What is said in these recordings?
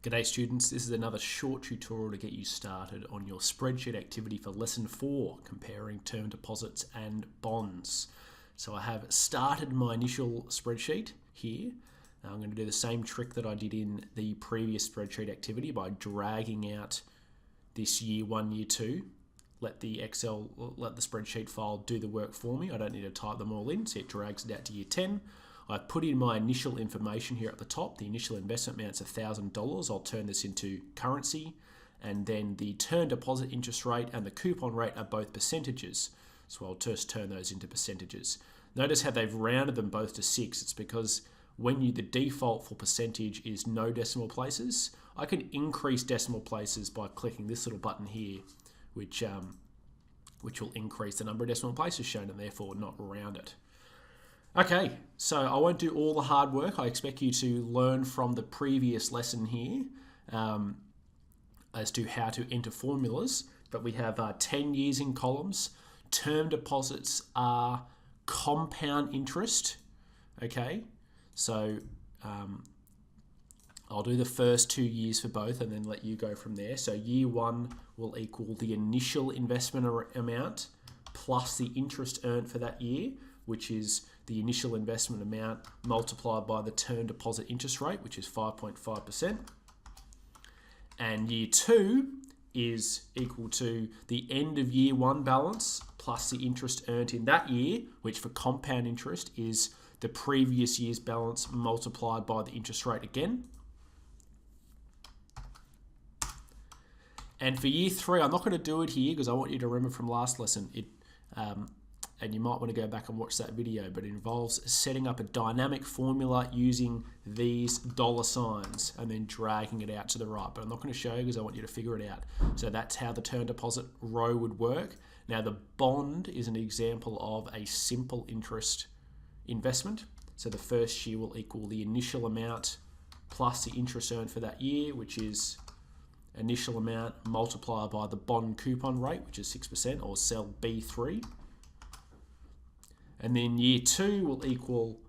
G'day students, this is another short tutorial to get you started on your spreadsheet activity for lesson 4, comparing term deposits and bonds. So I have started my initial spreadsheet here. Now I'm going to do the same trick that I did in the previous spreadsheet activity by dragging out this year 1, year 2. Let the spreadsheet file do the work for me. I don't need to type them all in, so it drags it out to year 10. I put in my initial information here at the top. The initial investment amount's $1,000. I'll turn this into currency. And then the term deposit interest rate and the coupon rate are both percentages. So I'll just turn those into percentages. Notice how they've rounded them both to 6. It's because the default for percentage is no decimal places. I can increase decimal places by clicking this little button here, which will increase the number of decimal places shown and therefore not round it. Okay, so I won't do all the hard work. I expect you to learn from the previous lesson here as to how to enter formulas. But we have 10 years in columns. Term deposits are compound interest. Okay, so I'll do the first 2 years for both and then let you go from there. So year 1 will equal the initial investment amount plus the interest earned for that year, which is the initial investment amount multiplied by the term deposit interest rate, which is 5.5%. And year 2 is equal to the end of year 1 balance plus the interest earned in that year, which for compound interest is the previous year's balance multiplied by the interest rate again. And for year 3, I'm not going to do it here because I want you to remember from last lesson, and you might want to go back and watch that video, but it involves setting up a dynamic formula using these dollar signs and then dragging it out to the right. But I'm not going to show you because I want you to figure it out. So that's how the term deposit row would work. Now the bond is an example of a simple interest investment. So the first year will equal the initial amount plus the interest earned for that year, which is initial amount multiplied by the bond coupon rate, which is 6%, or cell B3. And then year 2 will equal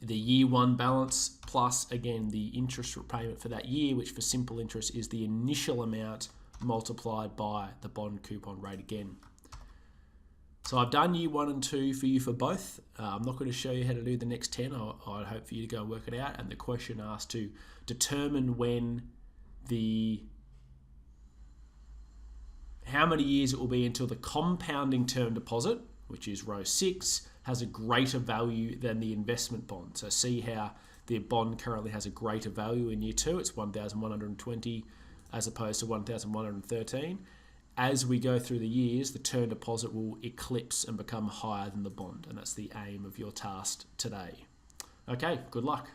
the year 1 balance plus, again, the interest repayment for that year, which for simple interest is the initial amount multiplied by the bond coupon rate again. So I've done year 1 and 2 for you for both. I'm not going to show you how to do the next 10. I'd hope for you to go and work it out. And the question asked to determine how many years it will be until the compounding term deposit, which is row 6, has a greater value than the investment bond. So see how the bond currently has a greater value in year 2. It's 1,120 as opposed to 1,113. As we go through the years, the term deposit will eclipse and become higher than the bond. And that's the aim of your task today. Okay, good luck.